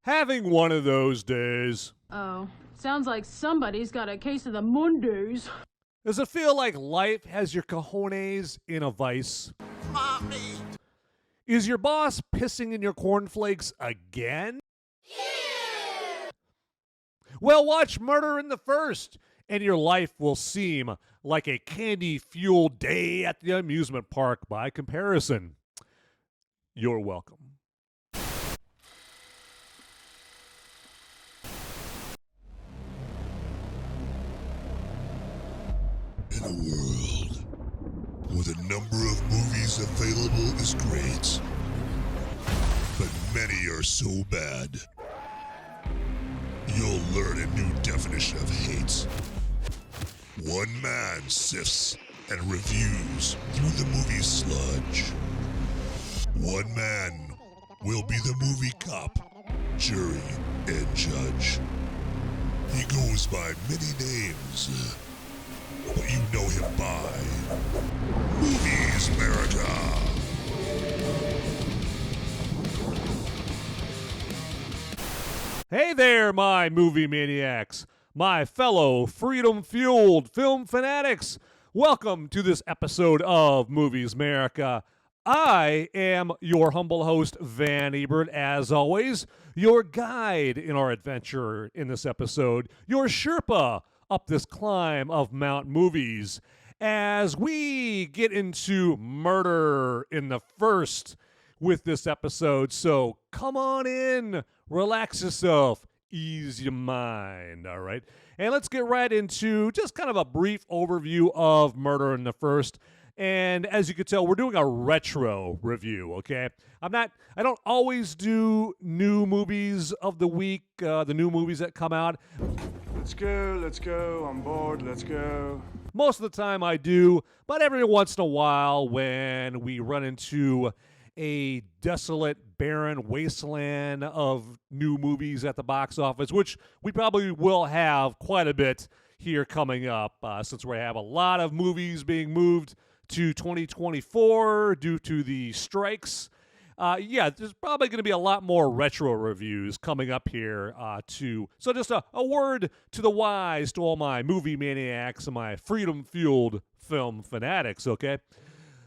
Having one of those days. Oh, sounds like somebody's got a case of the Mondays. Does it feel like life has your cojones in a vice? Mommy! Is your boss pissing in your cornflakes again? Yeah! Well, watch Murder in the First, and your life will seem like a candy-fueled day at the amusement park by comparison. You're welcome. In a world where the number of movies available is great, but many are so bad, you'll learn a new definition of hate. One man sifts and reviews through the movie sludge. One man will be the movie cop, jury, and judge. He goes by many names, but you know him by Movies Merica. Hey there, my movie maniacs, my fellow freedom-fueled film fanatics. Welcome to this episode of Movies Merica. I am your humble host, Van Ebert, as always, your guide in our adventure in this episode, your Sherpa up this climb of Mount Movies as we get into Murder in the First with this episode. So come on in, relax yourself, ease your mind, all right? And let's get right into just kind of a brief overview of Murder in the First. And as you can tell, we're doing a retro review, okay? I don't always do new movies of the week, the new movies that come out. Let's go, I'm bored, let's go. Most of the time I do, but every once in a while when we run into a desolate, barren wasteland of new movies at the box office, which we probably will have quite a bit here coming up, since we have a lot of movies being moved to 2024 due to the strikes. There's probably going to be a lot more retro reviews coming up here, too. So just a word to the wise, to all my movie maniacs and my freedom-fueled film fanatics, okay?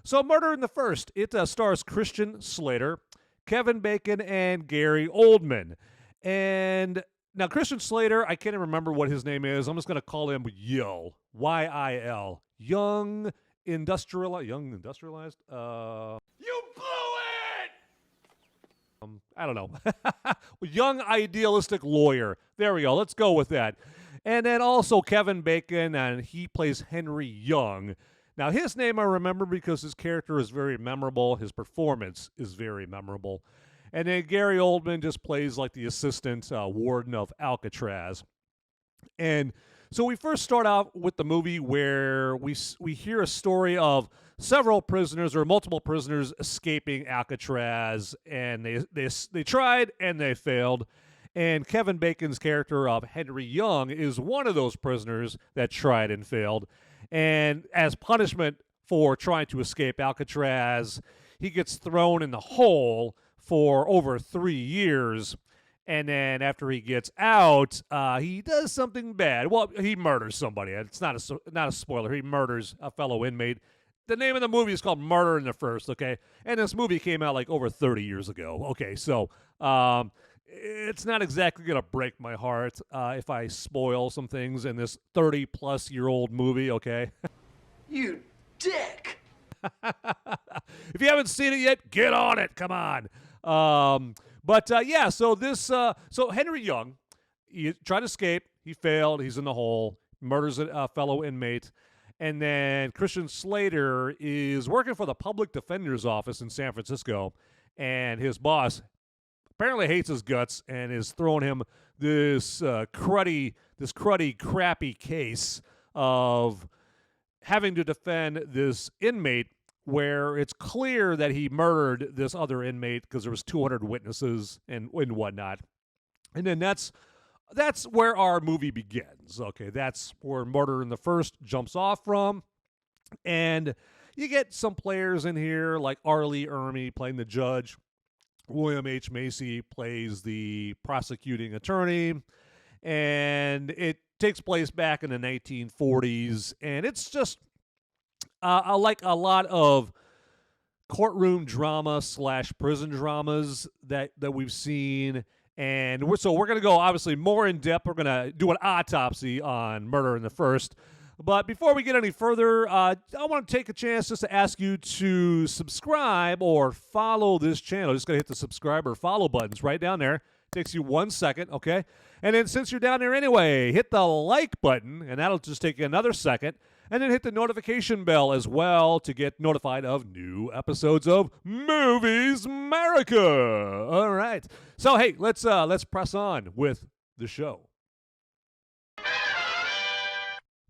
So Murder in the First, it stars Christian Slater, Kevin Bacon, and Gary Oldman. And now Christian Slater, I can't even remember what his name is. I'm just going to call him Yil, Y-I-L, Young Industrialized. You blew it! I don't know. Young idealistic lawyer. There we go. Let's go with that. And then also Kevin Bacon, and he plays Henri Young. Now, his name I remember because his character is very memorable. His performance is very memorable. And then Gary Oldman just plays like the assistant warden of Alcatraz. And so we first start out with the movie where we hear a story of several prisoners or multiple prisoners escaping Alcatraz, and they tried and they failed. And Kevin Bacon's character of Henri Young is one of those prisoners that tried and failed. And as punishment for trying to escape Alcatraz, he gets thrown in the hole for over 3 years. And then after he gets out, he does something bad. Well, he murders somebody. It's not a spoiler. He murders a fellow inmate. The name of the movie is called Murder in the First, okay? And this movie came out like over 30 years ago. Okay, so it's not exactly going to break my heart if I spoil some things in this 30-plus-year-old movie, okay? You dick! If you haven't seen it yet, get on it. Come on. So Henri Young, he tried to escape. He failed. He's in the hole. Murders a fellow inmate. And then Christian Slater is working for the public defender's office in San Francisco. And his boss apparently hates his guts and is throwing him this cruddy, crappy case of having to defend this inmate where it's clear that he murdered this other inmate because there was 200 witnesses and whatnot. And then that's where our movie begins. Okay, that's where Murder in the First jumps off from. And you get some players in here like Ermey playing the judge. William H. Macy plays the prosecuting attorney, and it takes place back in the 1940s, and it's just like a lot of courtroom drama / prison dramas that we've seen. And we're going to go, obviously, more in depth. We're going to do an autopsy on Murder in the First. But before we get any further, I want to take a chance just to ask you to subscribe or follow this channel. Just going to hit the subscribe or follow buttons right down there. Takes you 1 second, okay? And then since you're down there anyway, hit the like button, and that'll just take you another second. And then hit the notification bell as well to get notified of new episodes of Movies Merica. All right. So, hey, let's press on with the show.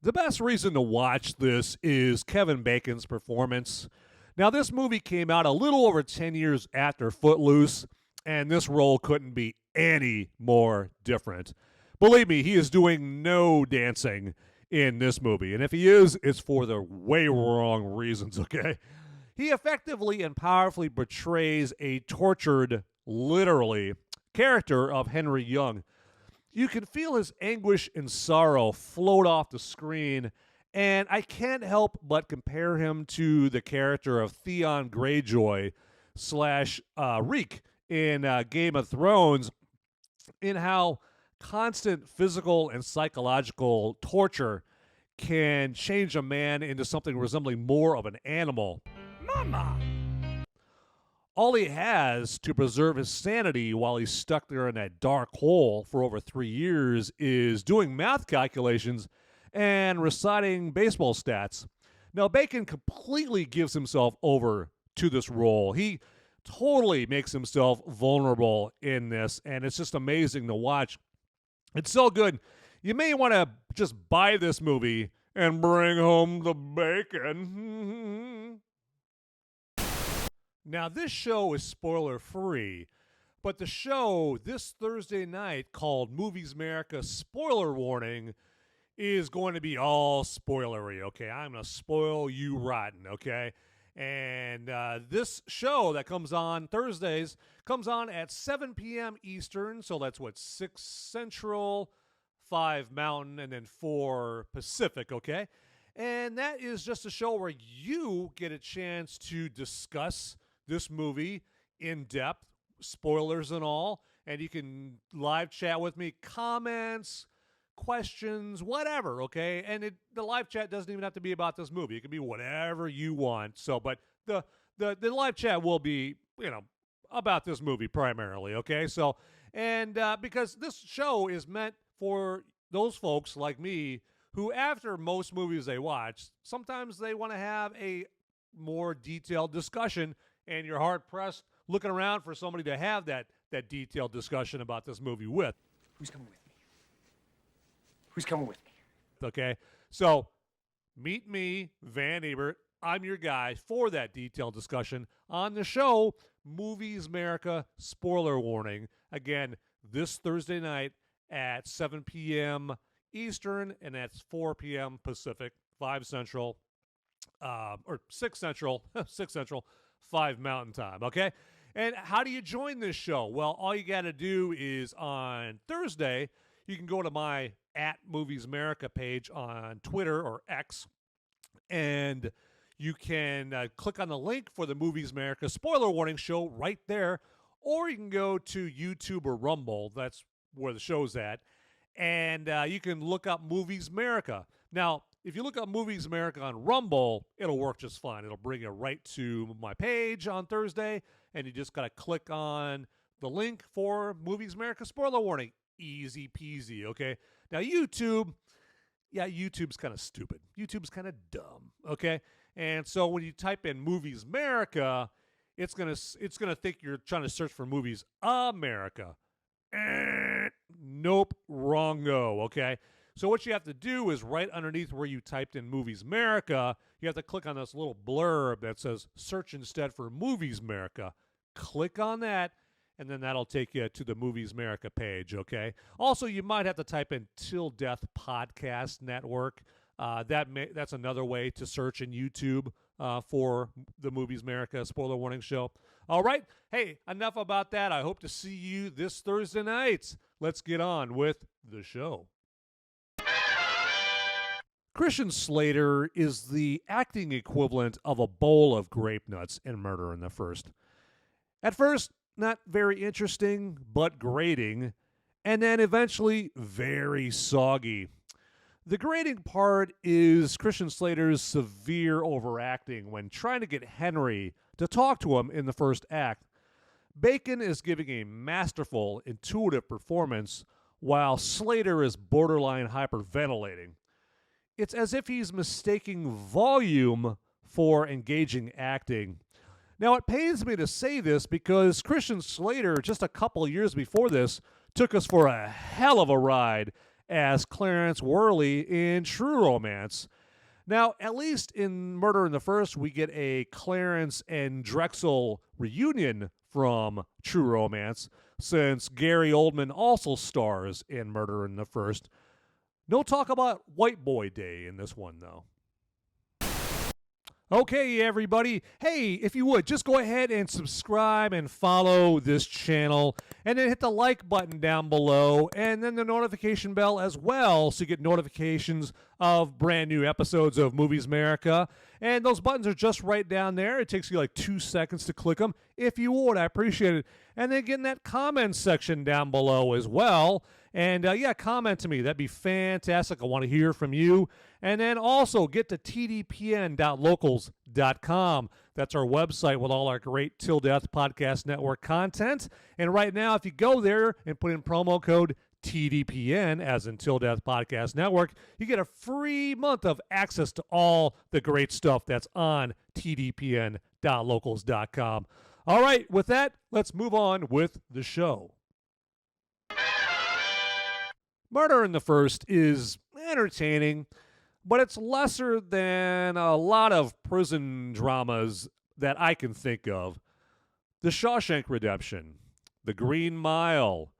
The best reason to watch this is Kevin Bacon's performance. Now, this movie came out a little over 10 years after Footloose, and this role couldn't be any more different. Believe me, he is doing no dancing in this movie. And if he is, it's for the way wrong reasons, okay? He effectively and powerfully portrays a tortured, literally, character of Henri Young. You can feel his anguish and sorrow float off the screen, and I can't help but compare him to the character of Theon Greyjoy / Reek in Game of Thrones, in how constant physical and psychological torture can change a man into something resembling more of an animal. Mama! All he has to preserve his sanity while he's stuck there in that dark hole for over 3 years is doing math calculations and reciting baseball stats. Now, Bacon completely gives himself over to this role. He totally makes himself vulnerable in this, and it's just amazing to watch. It's so good. You may want to just buy this movie and bring home the bacon. Now, this show is spoiler-free, but the show this Thursday night called Movies Merica Spoiler Warning is going to be all spoilery, okay? I'm going to spoil you rotten, okay? And this show that comes on Thursdays comes on at 7 p.m. Eastern, so that's 6 Central, 5 Mountain, and then 4 Pacific, okay? And that is just a show where you get a chance to discuss this movie in depth, spoilers and all, and you can live chat with me, comments, questions, whatever, okay? And the live chat doesn't even have to be about this movie. It can be whatever you want. So, but the live chat will be, about this movie primarily, okay? So, and because this show is meant for those folks like me who, after most movies they watch, sometimes they want to have a more detailed discussion, and you're hard-pressed looking around for somebody to have that detailed discussion about this movie with. Who's coming with me? Who's coming with me? Okay? So, meet me, Van Ebert. I'm your guy for that detailed discussion on the show, Movies Merica Spoiler Warning. Again, this Thursday night at 7 p.m. Eastern, and that's 4 p.m. Pacific, 5 Central, or 6 Central, 6 Central, 5 Mountain Time, okay? And how do you join this show? Well, all you got to do is on Thursday, you can go to my @MoviesMerica page on Twitter or X, and you can click on the link for the Movies Merica Spoiler Warning show right there, or you can go to YouTube or Rumble. That's where the show's at, and you can look up Movies Merica. Now, if you look up Movies Merica on Rumble, it'll work just fine. It'll bring you right to my page on Thursday, and you just got to click on the link for Movies Merica Spoiler Warning. Easy peasy, okay? Now, YouTube's kind of stupid. YouTube's kind of dumb, okay? And so when you type in Movies Merica, it's gonna think you're trying to search for Movies America. Nope, wrong-o, okay? So what you have to do is right underneath where you typed in Movies Merica, you have to click on this little blurb that says search instead for Movies Merica. Click on that, and then that'll take you to the Movies Merica page, okay? Also, you might have to type in Till Death Podcast Network. That's another way to search in YouTube for the Movies Merica Spoiler Warning Show. All right. Hey, enough about that. I hope to see you this Thursday night. Let's get on with the show. Christian Slater is the acting equivalent of a bowl of grape nuts in Murder in the First. At first, not very interesting, but grating, and then eventually very soggy. The grating part is Christian Slater's severe overacting when trying to get Henri to talk to him in the first act. Bacon is giving a masterful, intuitive performance, while Slater is borderline hyperventilating. It's as if he's mistaking volume for engaging acting. Now, it pains me to say this because Christian Slater, just a couple years before this, took us for a hell of a ride as Clarence Worley in True Romance. Now, at least in Murder in the First, we get a Clarence and Drexel reunion from True Romance, since Gary Oldman also stars in Murder in the First. No talk about White Boy Day in this one, though. Okay, everybody. Hey, if you would, just go ahead and subscribe and follow this channel, and then hit the like button down below, and then the notification bell as well, so you get notifications of brand new episodes of Movies Merica. And those buttons are just right down there. It takes you like 2 seconds to click them. If you would, I appreciate it. And then get in that comment section down below as well. And comment to me. That'd be fantastic. I want to hear from you. And then also get to tdpn.locals.com. That's our website with all our great Till Death Podcast Network content. And right now, if you go there and put in promo code TDPN, as in Till Death Podcast Network, you get a free month of access to all the great stuff that's on tdpn.locals.com. All right, with that, let's move on with the show. Murder in the First is entertaining, but it's lesser than a lot of prison dramas that I can think of. The Shawshank Redemption, The Green Mile,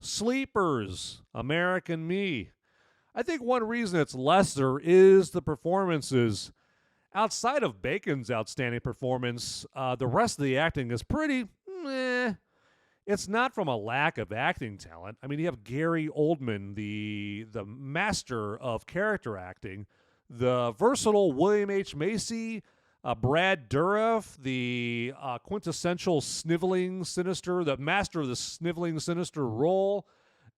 Sleepers, American Me. I think one reason it's lesser is the performances. Outside of Bacon's outstanding performance, the rest of the acting is pretty meh. It's not from a lack of acting talent. I mean, you have Gary Oldman, the master of character acting, the versatile William H. Macy, Brad Dourif, the quintessential sniveling sinister, the master of the sniveling sinister role,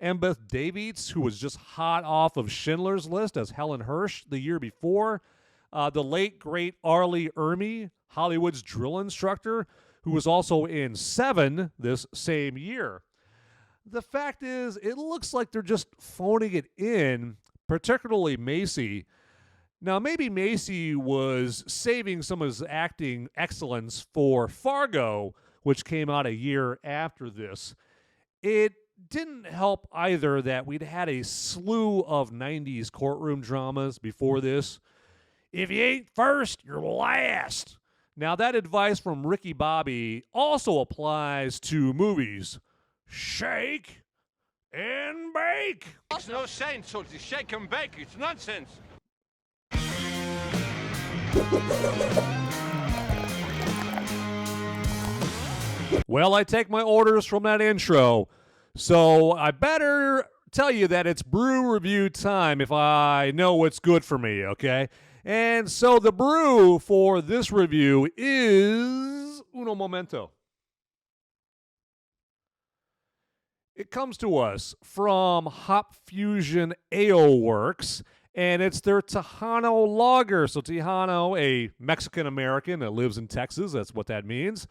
Embeth Davidtz, who was just hot off of Schindler's List as Helen Hirsch the year before, the late, great Arlie Ermey, Hollywood's drill instructor, who was also in Seven this same year. The fact is, it looks like they're just phoning it in, particularly Macy. Now, maybe Macy was saving some of his acting excellence for Fargo, which came out a year after this. It didn't help either that we'd had a slew of 90s courtroom dramas before this. If you ain't first, you're last. Now, that advice from Ricky Bobby also applies to movies. Shake and bake. Makes no sense, so to shake and bake, it's nonsense. Well, I take my orders from that intro, so I better tell you that it's brew review time if I know what's good for me, okay? And so the brew for this review is Uno Momento. It comes to us from Hop Fusion Ale Works, and it's their Tejano Lager. So Tejano, a Mexican-American that lives in Texas, that's what that means.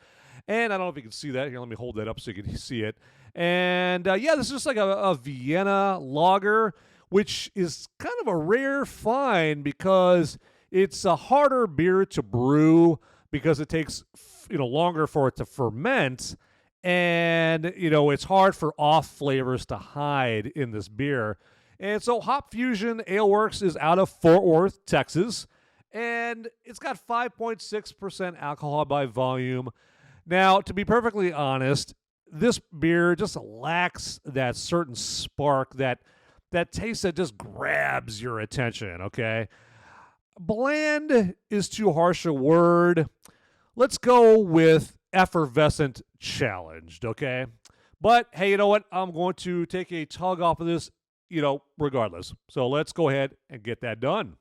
And I don't know if you can see that. Here, let me hold that up so you can see it. And this is just like a Vienna lager, which is kind of a rare find because it's a harder beer to brew because it takes longer for it to ferment, and it's hard for off flavors to hide in this beer. And so Hop Fusion Ale Works is out of Fort Worth, Texas, and it's got 5.6% alcohol by volume. Now, to be perfectly honest, this beer just lacks that certain spark, that taste that just grabs your attention, okay? bland is too harsh a word. Let's go with effervescent challenged, okay? But, hey, you know what? I'm going to take a tug off of this, regardless. So let's go ahead and get that done.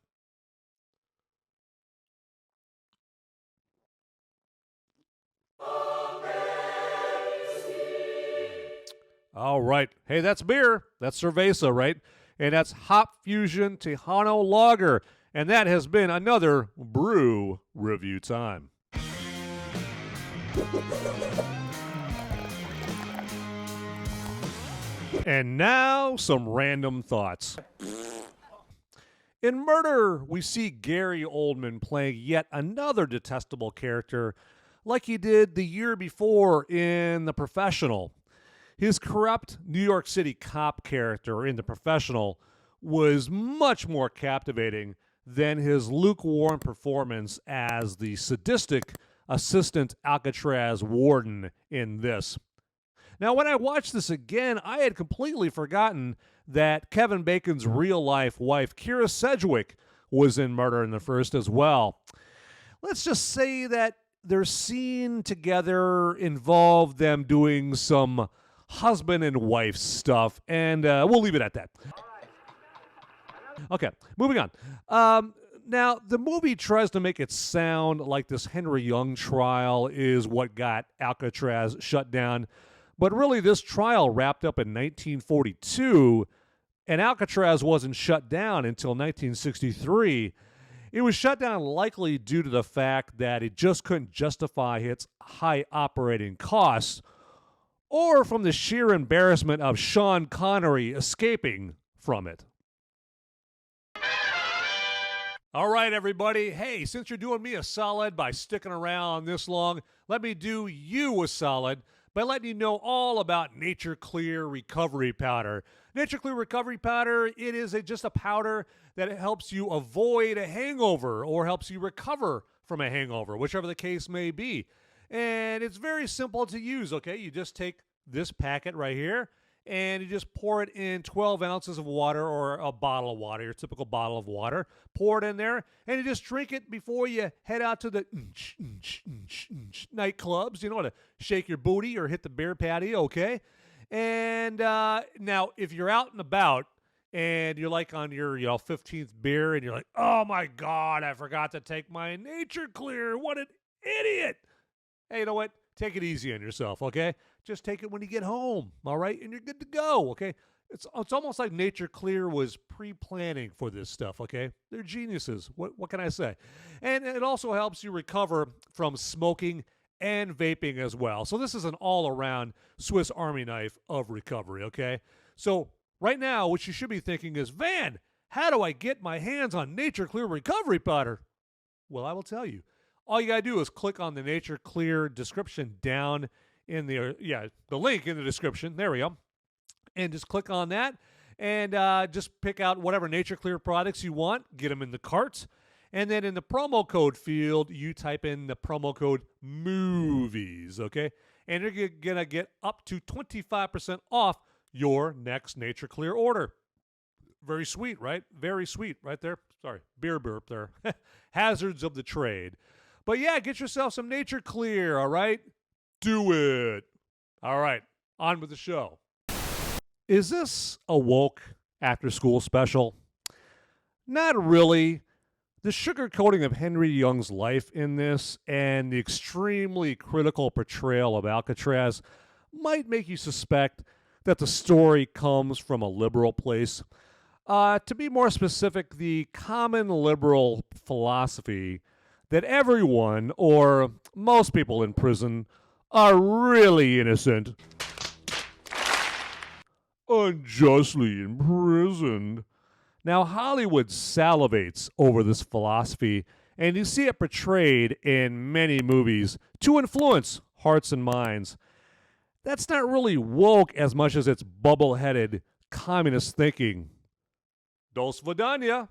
All right. Hey, that's beer. That's cerveza, right? And that's Hop Fusion Tejano Lager. And that has been another brew review time. And now, some random thoughts. In Murder, we see Gary Oldman playing yet another detestable character like he did the year before in The Professional. His corrupt New York City cop character in The Professional was much more captivating than his lukewarm performance as the sadistic assistant Alcatraz warden in this. Now, when I watched this again, I had completely forgotten that Kevin Bacon's real-life wife, Kyra Sedgwick, was in Murder in the First as well. Let's just say that their scene together involved them doing some husband and wife stuff, and we'll leave it at that. Okay, moving on. Now, the movie tries to make it sound like this Henri Young trial is what got Alcatraz shut down, but really this trial wrapped up in 1942, and Alcatraz wasn't shut down until 1963. It was shut down likely due to the fact that it just couldn't justify its high operating costs, or from the sheer embarrassment of Sean Connery escaping from it. All right, everybody. Hey, since you're doing me a solid by sticking around this long, let me do you a solid by letting you know all about Nature Clear Recovery Powder. Nature Clear Recovery Powder, it is just a powder that helps you avoid a hangover or helps you recover from a hangover, whichever the case may be. And it's very simple to use, okay? You just take this packet right here, and you just pour it in 12 ounces of water or a bottle of water, your typical bottle of water. Pour it in there, and you just drink it before you head out to the nightclubs, to shake your booty or hit the beer patio, okay? And now, if you're out and about and you're like on your 15th beer and you're like, oh my God, I forgot to take my Nature Clear. What an idiot. Hey, you know what? Take it easy on yourself, okay? Just take it when you get home, all right? And you're good to go, okay? It's almost like Nature Clear was pre-planning for this stuff, okay? They're geniuses. What can I say? And it also helps you recover from smoking and vaping as well. So this is an all-around Swiss Army knife of recovery, okay? So right now, what you should be thinking is, Van, how do I get my hands on Nature Clear Recovery Powder? Well, I will tell you. All you got to do is click on the Nature Clear description down in the link in the description. There we go. And just click on that and just pick out whatever Nature Clear products you want, get them in the cart. And then in the promo code field, you type in the promo code MOVIES, okay? And you're going to get up to 25% off your next Nature Clear order. Very sweet, right? Very sweet right there. Sorry, beer burp there. Hazards of the trade. But yeah, get yourself some Nature Clear, all right? Do it. All right, on with the show. Is this a woke after-school special? Not really. The sugarcoating of Henri Young's life in this and the extremely critical portrayal of Alcatraz might make you suspect that the story comes from a liberal place. To be more specific, the common liberal philosophy that everyone, or most people in prison, are really innocent, unjustly imprisoned. Now, Hollywood salivates over this philosophy, and you see it portrayed in many movies to influence hearts and minds. That's not really woke as much as it's bubble-headed communist thinking. Dos Vidania.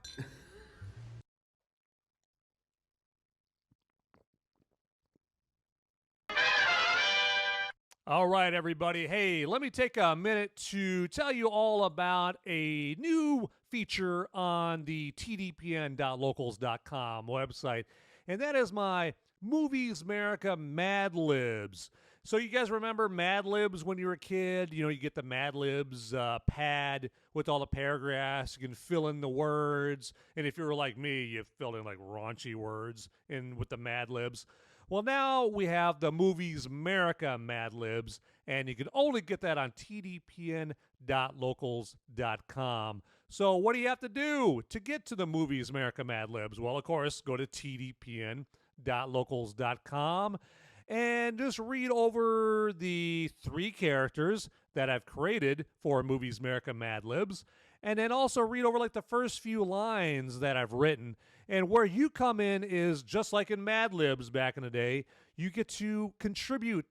All right, everybody. Hey, let me take a minute to tell you all about a new feature on the tdpn.locals.com website, and that is my Movies Merica Mad Libs. So you guys remember Mad Libs when you were a kid? You know, you get the Mad Libs pad with all the paragraphs. You can fill in the words, and if you were like me, you filled in like raunchy words in with the Mad Libs. Well, now we have the Movies Merica Mad Libs, and you can only get that on tdpn.locals.com. So what do you have to do to get to the Movies Merica Mad Libs? Well, of course, go to tdpn.locals.com and just read over the 3 characters that I've created for Movies Merica Mad Libs, and then also read over like the first few lines that I've written. And where you come in is just like in Mad Libs back in the day, you get to contribute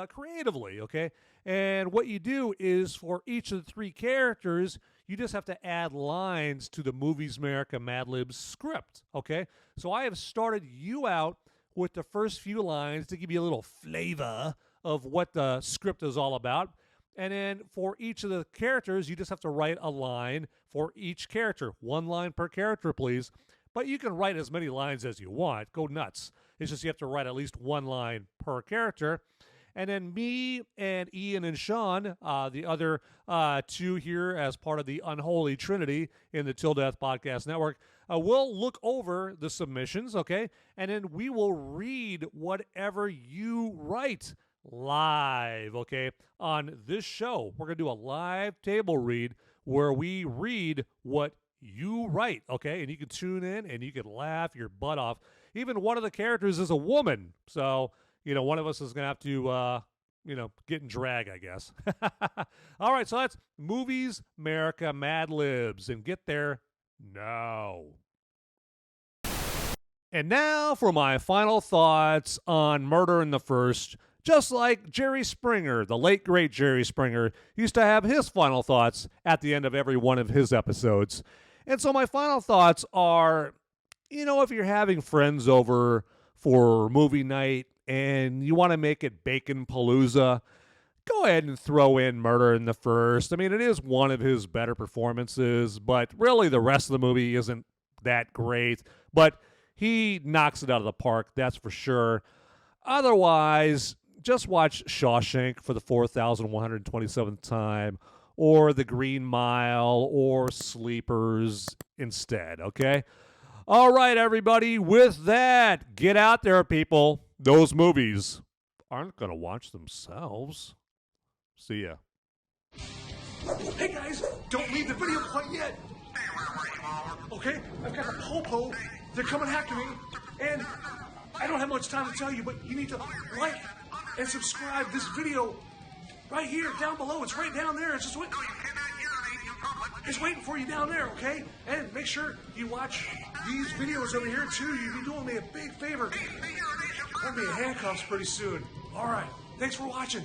creatively, okay? And what you do is for each of the 3 characters, you just have to add lines to the Movies Merica Mad Libs script, okay? So I have started you out with the first few lines to give you a little flavor of what the script is all about. And then for each of the characters, you just have to write a line for each character. 1 line per character, please. But you can write as many lines as you want. Go nuts. It's just you have to write at least 1 line per character. And then me and Ian and Sean, the other 2 here as part of the Unholy Trinity in the Till Death Podcast Network, we'll look over the submissions, okay? And then we will read whatever you write live, okay, on this show. We're going to do a live table read where we read what you write, okay? And you can tune in and you can laugh your butt off. Even one of the characters is a woman. So, you know, one of us is going to have to, get in drag, I guess. All right, so that's Movies Merica Mad Libs. And get there now. And now for my final thoughts on Murder in the First. Just like Jerry Springer, the late, great Jerry Springer, used to have his final thoughts at the end of every one of his episodes. And so my final thoughts are, you know, if you're having friends over for movie night and you want to make it Bacon Palooza, go ahead and throw in Murder in the First. I mean, it is one of his better performances, but really the rest of the movie isn't that great. But he knocks it out of the park, that's for sure. Otherwise, just watch Shawshank for the 4,127th time, or The Green Mile, or Sleepers instead, okay? All right, everybody, with that, get out there, people. Those movies aren't going to watch themselves. See ya. Hey guys, don't leave the video quite yet. Okay, I've got the popo. They're coming after me, and I don't have much time to tell you, but you need to like and subscribe this video right here, down below. It's right down there. It's just waiting. It's waiting for you down there, okay? And make sure you watch these videos over here too. You'll be doing me a big favor. I'll be in handcuffs pretty soon. All right. Thanks for watching.